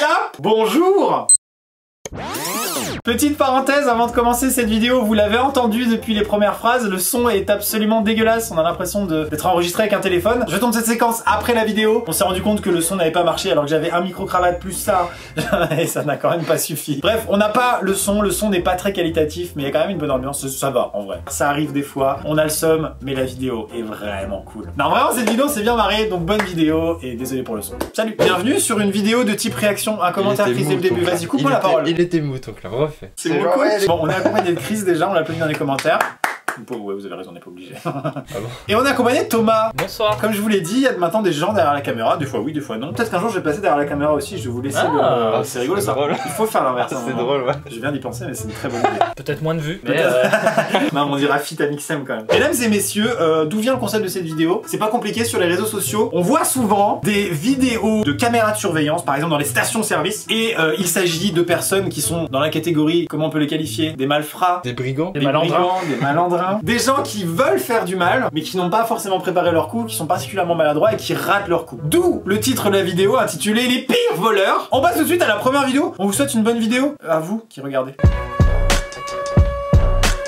là? Bonjour! Petite parenthèse avant de commencer cette vidéo, vous l'avez entendu depuis les premières phrases, le son est absolument dégueulasse, on a l'impression d'être enregistré avec un téléphone. Je tourne cette séquence après la vidéo, on s'est rendu compte que le son n'avait pas marché alors que j'avais un micro-cravate plus ça, et ça n'a quand même pas suffi. Bref, on n'a pas le son n'est pas très qualitatif, mais il y a quand même une bonne ambiance, ça va en vrai. Ça arrive des fois, on a le seum, mais la vidéo est vraiment cool. Non vraiment cette vidéo c'est bien marré, donc bonne vidéo, et désolé pour le son. Salut, bienvenue sur une vidéo de type réaction, un commentaire qui c'est le début, vas-y coupe-moi la parole. Il était mou donc là, refait. C'est bon, bon, on est accompagné de Chris déjà, on l'a applaudi dans les commentaires. Ouais, vous avez raison, on n'est pas obligé. Ah bon. Et on est accompagné de Thomas. Bonsoir. Comme je vous l'ai dit, il y a maintenant des gens derrière la caméra, des fois oui, des fois non. Peut-être qu'un jour je vais passer derrière la caméra aussi, je vais vous laisser le... C'est rigolo ça. Drôle. Il faut faire l'inverse. C'est drôle, ouais. Je viens d'y penser, mais c'est une très bonne idée. Peut-être moins de vues, mais non, on dira fit à Mixem quand même. Mesdames et messieurs, d'où vient le concept de cette vidéo? C'est pas compliqué, sur les réseaux sociaux, on voit souvent des vidéos de caméras de surveillance, par exemple dans les stations-service, et il s'agit de personnes qui sont dans la catégorie, comment on peut les qualifier? Des malfrats, des brigands, des malandrins, des gens qui veulent faire du mal, mais qui n'ont pas forcément préparé leur coup, qui sont particulièrement maladroits et qui ratent leur coup. D'où le titre de la vidéo intitulé Les pires voleurs. On passe tout de suite à la première vidéo. On vous souhaite une bonne vidéo, à vous qui regardez.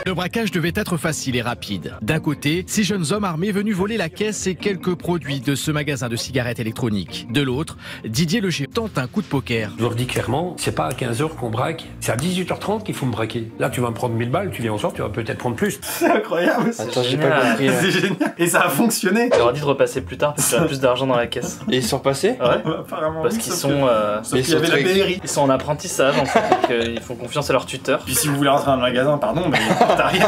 Le braquage devait être facile et rapide. D'un côté, 6 jeunes hommes armés venus voler la caisse et quelques produits de ce magasin de cigarettes électroniques. De l'autre, Didier le chef tente un coup de poker. Je leur dis clairement, c'est pas à 15h qu'on braque, c'est à 18h30 qu'il faut me braquer. Là, tu vas me prendre 1000 balles, tu viens en sort, tu vas peut-être prendre plus. C'est incroyable. Attends, j'ai pas compris. C'est génial. Et ça a fonctionné. il aurait dit de repasser plus tard parce qu'il y a plus d'argent dans la caisse. Et ils sont repassés? Ouais. Apparemment. Parce qu'ils sont, Sauf qu'il y avait la BRI. ils sont en apprentissage en fait, donc ils font confiance à leur tuteur. Puis si vous voulez rentrer dans le magasin, pardon, mais t'as rien.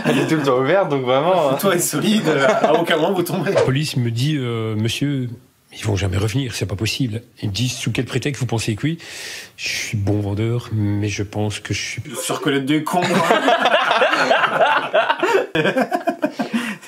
Elle est tout le temps ouverte, donc vraiment... Toi est solide, à aucun moment vous tomberez. La police me dit, monsieur, ils vont jamais revenir, c'est pas possible. Ils me disent, sous quel prétexte vous pensez que oui? Je suis bon vendeur, mais je pense que je suis... Je reconnais des cons.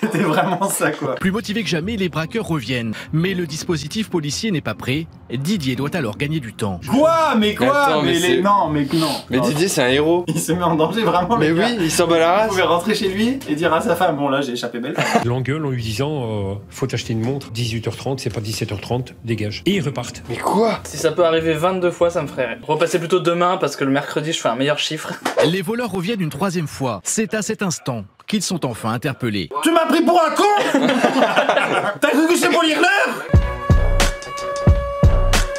C'était vraiment ça quoi. Plus motivés que jamais, les braqueurs reviennent. Mais le dispositif policier n'est pas prêt. Didier doit alors gagner du temps. Quoi? Mais quoi? Attends, mais c'est... Non, mais non. Mais non. Didier, c'est un héros. Il se met en danger vraiment. Mais oui, il s'en bat la race. Il pouvait rentrer chez lui et dire à sa femme, bon là j'ai échappé belle. Je l'engueule en lui disant, faut t'acheter une montre, 18h30, c'est pas 17h30, dégage. Et ils repartent. Mais quoi? Si ça peut arriver 22 fois, ça me ferait rire. Repasser plutôt demain parce que le mercredi, je fais un meilleur chiffre. Les voleurs reviennent une troisième fois. C'est à cet instant qu'ils sont enfin interpellés. Tu m'as pris pour un con. T'as cru que c'est pour lire l'heure?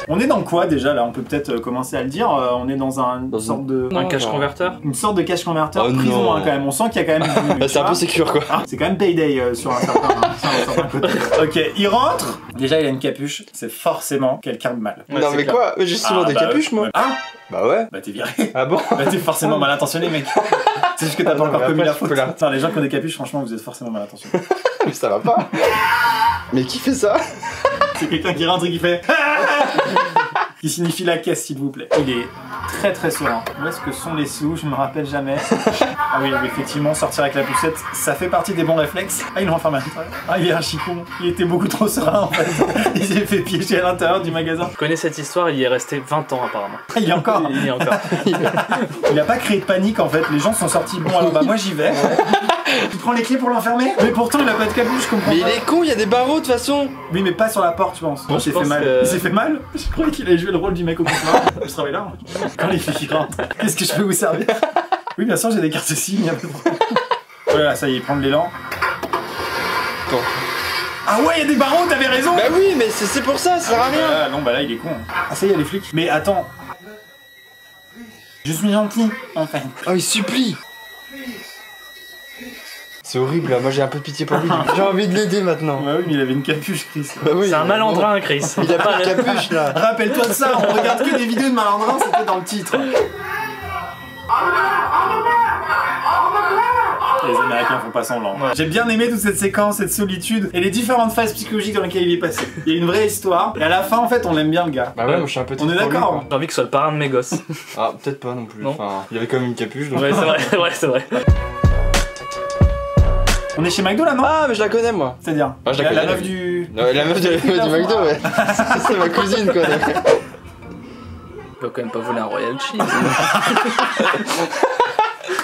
On est dans quoi déjà là? On peut peut-être commencer à le dire. On est dans une sorte de... Un cache converteur. Une sorte de cache converteur. Oh prison non. hein, quand même. On sent qu'il y a quand même... C'est un peu sécure quoi. Ah, c'est quand même payday sur un certain côté. Ok, il rentre. Déjà il a une capuche. C'est forcément quelqu'un de mal. Ouais, non c'est mais clair. quoi? J'ai souvent des capuches moi. Ah Bah ouais. bah t'es viré. Ah bon? Bah t'es forcément mal intentionné mec. C'est juste que t'as pas encore commis la faute. Là. Attends, les gens qui ont des capuches franchement vous êtes forcément mal intentionnés. Mais ça va pas. Mais qui fait ça? C'est quelqu'un qui rentre et qui fait... qui signifie la caisse s'il vous plaît. Il est très très serein. Où est-ce que sont les sous? Je me rappelle jamais. Ah oui, effectivement, sortir avec la poussette, ça fait partie des bons réflexes. Ah, ils l'ont enfermé à l'intérieur. Ah, il est un chicon. Il était beaucoup trop serein en fait. Il s'est fait piéger à l'intérieur du magasin. Je connais cette histoire, il y est resté 20 ans apparemment. Ah, il y a encore. Il y est encore. Il a pas créé de panique en fait. Les gens sont sortis. Bon, alors bah moi j'y vais. Tu prends les clés pour l'enfermer? Mais pourtant il a pas de capuche, je comprends Mais pas. il est con, il y a des barreaux de toute façon. Oui, mais pas sur la porte, je pense. Bon, Il s'est je fait pense mal. que- Il s'est fait mal? Je croyais qu'il allait jouer le rôle du mec au comptoir. Je travaille là. Quand les filles rentrent, qu'est-ce que je peux vous servir? Oui, bien sûr, j'ai des cartes SIM. Voilà, ça y est, prendre l'élan. Attends. Ah ouais, il y a des barreaux, t'avais raison! Bah oui, mais c'est pour ça sert à rien. Ah non, bah là, il est con. Ah, ça y est, les flics. Mais attends. Je suis gentil, en fait. Oh, il supplie. C'est horrible là, moi j'ai un peu de pitié pour lui. J'ai envie de l'aider maintenant. Bah oui, mais il avait une capuche, Chris. Bah oui, C'est un malandrin, Chris. Il a pas de capuche là. Rappelle-toi de ça, on regarde que des vidéos de malandrins, c'était dans le titre. Les Américains font pas semblant. Ouais. J'ai bien aimé toute cette séquence, cette solitude et les différentes phases psychologiques dans lesquelles il est passé. Il y a une vraie histoire et à la fin en fait on l'aime bien le gars. Bah ouais, moi je suis un peu On est d'accord, hein. J'ai envie que ce soit le parrain de mes gosses. Ah, peut-être pas non plus. Non. Enfin, il y avait quand même une capuche donc. Ouais, c'est vrai, ouais, c'est vrai. On est chez McDo là non? Ah, mais je la connais moi. C'est-à-dire Ah, je la la connais. meuf du... La meuf du McDo, ouais. C'est ma cousine quoi. Il peut quand même pas voler un Royal Cheese.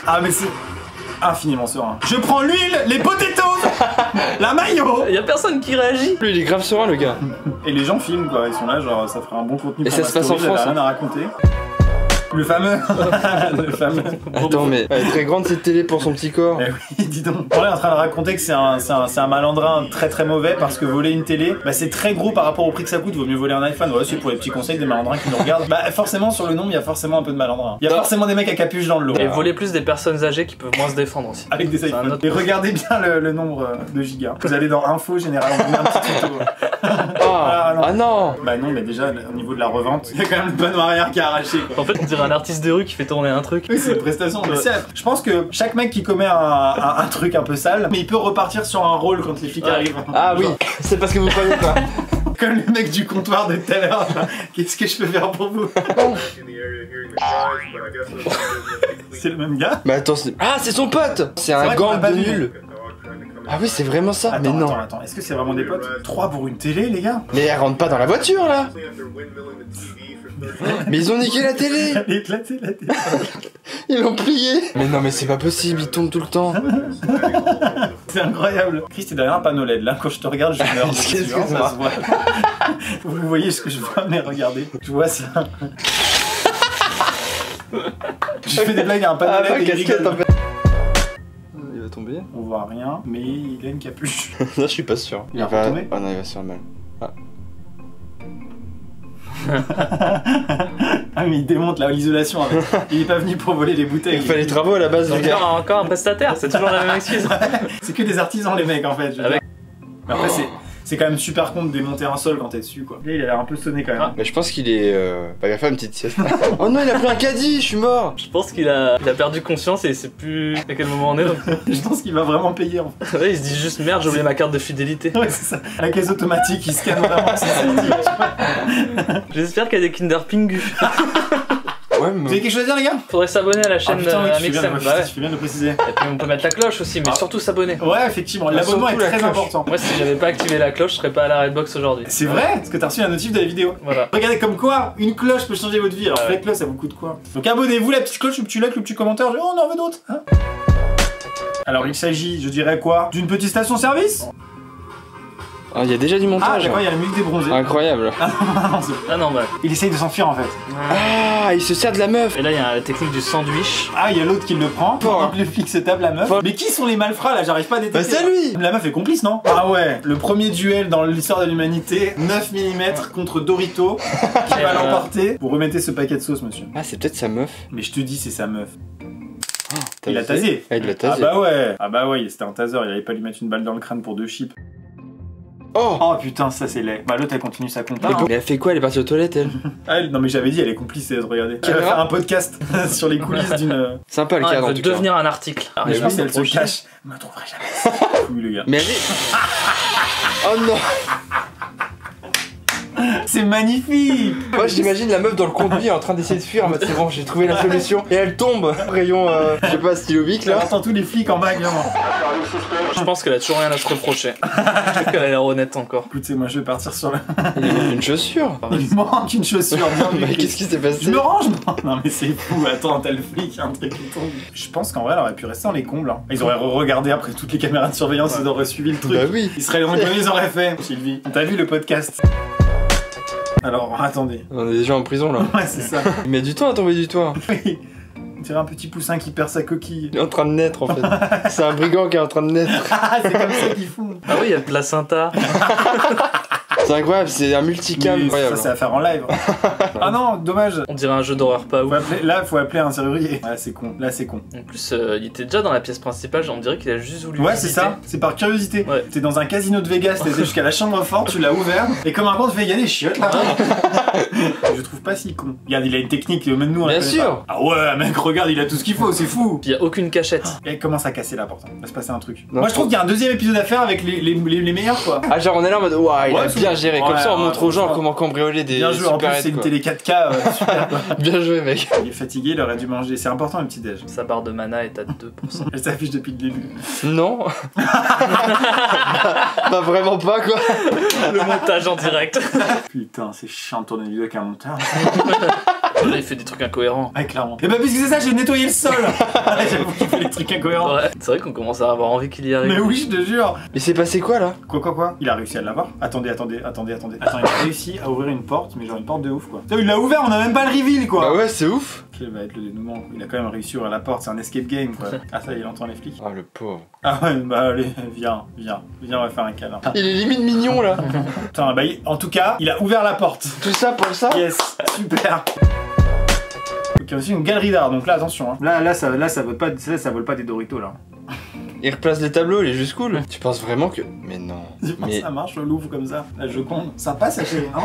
Ah mais c'est infiniment serein. Je prends l'huile, les potatoes, La maillot. Y a personne qui réagit. Lui, il est grave serein, le gars. Et les gens filment quoi, ils sont là, genre ça ferait un bon contenu. Et pour ça ma se passe en story, France, j'avais rien à raconter. Le fameux. Le fameux. Attends, mais elle est très grande cette télé pour son petit corps. Eh oui, dis donc. On est en train de raconter que c'est un malandrin très très mauvais parce que voler une télé, bah c'est très gros par rapport au prix que ça coûte. Vaut mieux voler un iPhone. Voilà, c'est pour les petits conseils des malandrins qui nous regardent. Bah forcément sur le nombre, il y a forcément un peu de malandrins. Il y a forcément des mecs à capuche dans le lot. Et voler plus des personnes âgées qui peuvent moins se défendre aussi. Avec des un iPhones. autre- Et regardez bien le nombre de gigas. Vous allez dans info général, on met un petit tuto. Ah non. Bah non, mais déjà au niveau de la revente, il y a quand même le panneau arrière qui est arraché quoi. En fait, on dirait un artiste de rue qui fait tourner un truc. Oui, c'est une prestation. Mais je pense que chaque mec qui commet un truc un peu sale, mais il peut repartir sur un rôle quand les flics arrivent. Ah oui, c'est parce que vous croyez pas. Comme le mec du comptoir de tout à l'heure. Qu'est-ce que je peux faire pour vous? C'est le même gars? Mais attends, c'est son pote. C'est un vrai qu'on l'a gang pas de vu. nuls. Ah oui, c'est vraiment ça. Attends, Mais non. attends, est-ce que c'est vraiment des potes? 3 pour une télé, les gars? Mais elle rentre pas dans la voiture là. Mais ils ont niqué la télé. Elle est éclatée la télé. Ils l'ont plié. Mais non, mais c'est pas possible, il tombe tout le temps. C'est incroyable. Chris, t'es derrière un panneau LED. Là, quand je te regarde, je meurs. Excuse-moi. Ça se voit. Vous voyez ce que je vois, mais regardez. Je vois ça. Je fais des blagues à un panneau LED et il casquette rigole. en fait. Il va tomber. On voit rien, mais il a une capuche. Là, je suis pas sûr. Il va retomber. Ah non, il va se faire mal. Ah mais il démonte l'isolation avec. Il est pas venu pour voler les bouteilles. Il fait les travaux à la base du gars. Encore un prestataire, c'est toujours la même excuse. C'est que des artisans les mecs en fait. je veux Avec- dire. Mais après c'est quand même super con de démonter un sol quand t'es dessus quoi. Là il a l'air un peu sonné quand même. Ah. Mais je pense qu'il est. Bah, il va faire une petite sieste. Oh non, il a pris un caddie, je suis mort. Je pense qu'il a perdu conscience et il sait plus à quel moment on est. Donc... Je pense qu'il va vraiment payer en fait. Ouais, il se dit juste merde, j'ai oublié ma carte de fidélité. Ouais c'est ça. La caisse automatique il scanne vraiment ses sorties. J'espère qu'il y a des Kinder Pingu. Ouais, Vous avez quelque chose à dire les gars? Faudrait s'abonner à la Ah chaîne putain oui, tu fais bien, Mixem. Bah ouais. tu fais bien de le préciser. Et puis on peut mettre la cloche aussi, mais Ah. surtout s'abonner. Ouais effectivement, l'abonnement est surtout la très cloche. important. Moi, si j'avais pas activé la cloche, je serais pas à la Redbox aujourd'hui. C'est vrai? Parce que t'as reçu la notif de la vidéo. Voilà. Regardez comme quoi une cloche peut changer votre vie. Alors Ouais. la cloche ça vous coûte quoi? Donc abonnez-vous, la petite cloche, le petit like, le petit commentaire. Oh on en veut d'autres hein. Alors il s'agit, je dirais quoi? D'une petite station-service? Ah, il y a déjà du Ah montage. d'accord, il y a la musique des bronzés. Incroyable. Ah non, bah. Il essaye de s'enfuir en fait. Ah, il se sert de la meuf. Et là, il y a la technique du sandwich. Ah, il y a l'autre qui le prend. Fort. Donc le flic se tape la meuf. Fort. Mais qui sont les malfrats là? J'arrive pas à détecter. Bah, c'est lui. La meuf est complice, non? Ah ouais, le premier duel dans l'histoire de l'humanité, 9 mm contre Dorito, qui va l'emporter. Vous remettez ce paquet de sauce, monsieur. Ah, c'est peut-être sa meuf. Mais je te dis, c'est sa meuf. T'as Il a vu? tasé. Ah, il l'a Ah tasé. bah ouais. Ah bah ouais, c'était un taser, il allait pas lui mettre une balle dans le crâne pour 2 chips. Oh. Oh putain, ça c'est laid. Bah l'autre elle continue sa compta. Mais elle fait quoi? Elle est partie aux toilettes, elle. Ah, non mais j'avais dit, elle est complice, regardez. Elle va Caméra. faire un podcast sur les coulisses d'une... Sympa le Ah, elle cadre en veut tout cas. devenir un article. Alors, Mais je je pense pense qu'elle se cache. Je me trouverai jamais. Oui le gars. Mais elle est. Oh non. C'est magnifique. Moi j'imagine la meuf dans le conduit en train d'essayer de fuir en mode c'est bon j'ai trouvé la solution et elle tombe rayon je sais pas stylo bic Là, là. attends tous les flics en bas évidemment. Je pense qu'elle a toujours rien à se reprocher. Je trouve qu'elle a l'air honnête encore. Écoutez, moi je vais partir sur le... Il lui manque une chaussure. Il manque une chaussure. Bien vu, Bah, Chris. qu'est-ce qui s'est passé? Je me range moi. Non mais c'est fou, attends, t'as le flic, un truc qui tombe. Je pense qu'en vrai elle aurait pu rester dans les combles. Hein. Ils auraient regardé après toutes les caméras de surveillance, ils auraient suivi le truc. Bah oui. Ils seraient revenus, ils auraient fait. Sylvie, t'as vu le podcast? Alors, attendez. On est déjà en prison là. Ouais, c'est ça. Il met du temps à tomber du toit. Oui. On dirait un petit poussin qui perd sa coquille. Il est en train de naître en fait. C'est un brigand qui est en train de naître. Ah, c'est comme ça qu'ils font. Ah oui, il y a placenta. C'est incroyable, c'est un multicam Mais incroyable. ça, c'est à faire en live. Ah non, dommage. On dirait un jeu d'horreur pas ouf. Là, faut appeler un serrurier. Ouais, c'est con. Là, c'est con. En plus, il était déjà dans la pièce principale, on dirait qu'il a juste voulu Ouais, c'est visiter. ça. C'est par curiosité. Ouais. T'es dans un casino de Vegas, t'es jusqu'à la chambre forte, tu l'as ouvert. Et comme un con, tu fais, il y a des chiottes là. Je trouve pas si con. Regarde, il a une technique, même nous on la Bien connaît sûr. pas. Ah ouais, mec, regarde, il a tout ce qu'il faut, c'est fou. Puis il y a aucune cachette. Et il commence à casser là pourtant. Il va se passer un truc. Non, Moi je trouve qu'il y a un deuxième épisode à faire avec les meilleurs quoi. Ah genre on est là en mode ouah il Ouais, a bien géré. Comme ouais, ça on ouais, montre aux gens franchement. comment cambrioler des Bien joué, en plus supérettes, c'est une quoi. télé 4K, super quoi. Bien joué mec. Il est fatigué, il aurait dû manger. C'est important le petit déj. Sa barre de mana est à 2%. Elle s'affiche depuis le début. Non. Bah vraiment pas quoi. Le montage en direct. Putain, c'est chiant de tourner une vidéo avec un monteur. Là, il fait des trucs incohérents. Ouais, clairement. Et bah, puisque c'est ça, j'ai nettoyé le sol. J'avoue qu'il fait des trucs incohérents. Ouais, c'est vrai qu'on commence à avoir envie qu'il y arrive. Mais oui, je te jure. Mais c'est passé quoi là? Quoi? Il a réussi à l'avoir. Attendez. Attends, il a réussi à ouvrir une porte, mais genre une porte de ouf quoi. Il l'a ouvert, on a même pas le reveal quoi. Bah ouais, c'est ouf. Quel va être le dénouement? Il a quand même réussi à ouvrir la porte, c'est un escape game quoi. Ah ça, il entend les flics. Ah le pauvre. Ah ouais, bah allez, viens, on va faire un câlin. Il est limite mignon là. Putain, bah en tout cas, il a ouvert la porte. Tout ça pour ça? Yes, super. Ok, il y a aussi une galerie d'art, donc là attention. Hein. Là, ça vole pas des Doritos là. Il replace les tableaux, il est juste cool. Tu penses vraiment que... Mais non. Je pense que ça marche, le louvre comme ça. La Joconde. Sympa ça chérie, non?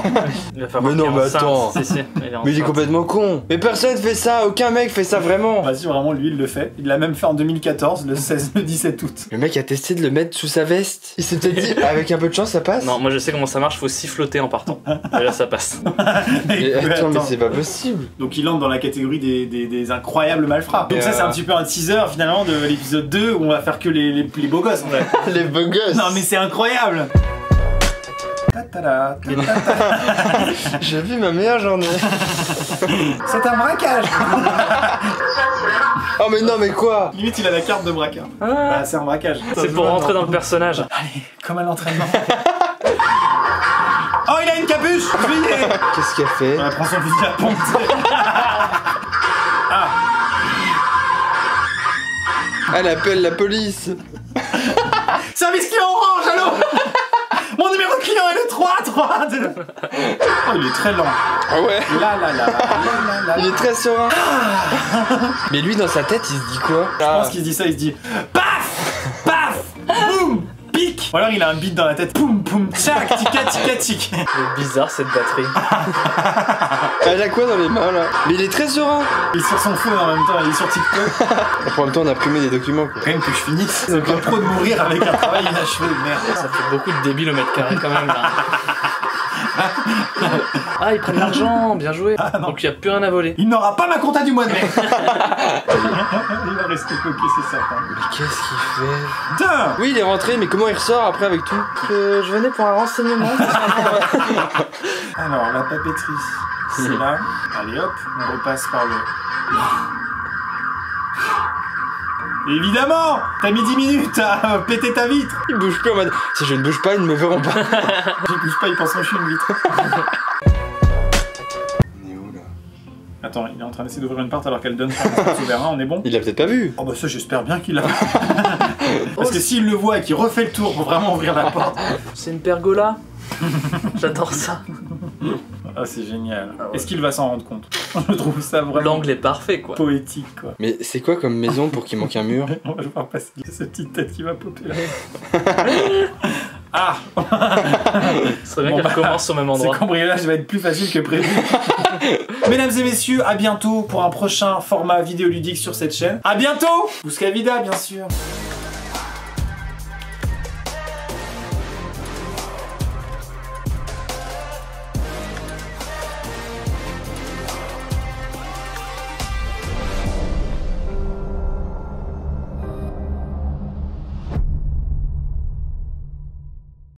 Il va faire Mais non, mais attends. Si, il est Mais il est enceinte. complètement con. Mais personne fait ça, aucun mec fait ça vraiment. Bah si, vraiment, lui il le fait. Il l'a même fait en 2014, le 17 août. Le mec a testé de le mettre sous sa veste. Il s'est peut-être dit, avec un peu de chance, ça passe. Non, moi je sais comment ça marche, faut siffloter en partant. Et là ça passe. Mais attends, mais c'est pas possible. Donc il entre dans la catégorie des incroyables malfrats. Donc ça c'est un petit peu un teaser finalement de l'épisode 2 où on va faire que les beaux gosses en fait. Les beaux gosses. Non mais c'est incroyable. J'ai vu ma meilleure journée. C'est un braquage. Oh mais non mais quoi? Limite il a la carte de braqueur. Bah c'est un braquage. C'est pour rentrer dans le personnage. Allez, comme à l'entraînement. Oh il a une capuche. Juillet. Qu'est-ce qu'il a fait? On prend son fusil à pompe. Ah. Elle appelle la police. Service client orange, allô. Mon numéro de client est le 3. Oh il est très lent. Ah ouais. Là. Il est très serein. Mais lui dans sa tête il se dit quoi? Je pense qu'il se dit ça, il se dit paf, boum, pic. Ou alors il a un beat dans la tête, poum, tchac, tika. C'est bizarre cette batterie. Elle a quoi dans les mains là? Mais il est très serein. Il est sur son phone en même temps, il est sur TikTok. En même temps on a imprimé des documents quoi. Quand même que je finisse. C'est pas trop de mourir avec un travail inachevé, merde. Ça fait beaucoup de débiles au mètre carré quand même là. Ah ils prennent l'argent, bien joué. Donc il n'y a plus rien à voler. Il n'aura pas ma compta du mois de mai. Il va rester coqué, c'est certain. Mais qu'est-ce qu'il fait? Putain. Oui il est rentré mais comment il ressort après avec tout? Je venais pour un renseignement. Alors la papeterie, c'est là. Allez hop, on repasse par le... Évidemment. T'as mis 10 minutes à péter ta vitre. Il bouge plus en mode si je ne bouge pas ils ne me verront pas. Je bouge pas, il pense que je suis une vitre. On est où là? Attends, il est en train d'essayer d'ouvrir une porte alors qu'elle donne sur un espace souverain, on est bon? Il a peut-être pas vu. Oh bah ça j'espère bien qu'il l'a. Parce que s'il le voit et qu'il refait le tour pour vraiment ouvrir la porte... C'est une pergola. J'adore ça. Ah c'est génial. Ah ouais. Est-ce qu'il va s'en rendre compte? Je trouve ça vraiment L'angle est parfait quoi. poétique quoi. Mais c'est quoi comme maison pour qu'il manque un mur? On va voir passer cette petite tête qui va popper là. Ah. Ce serait bien Bon, qu'elle bah, recommence au même Ce endroit. cambriolage va être plus facile que prévu. Mesdames et messieurs, à bientôt pour un prochain format vidéoludique sur cette chaîne. À bientôt. Bousca Vida bien sûr.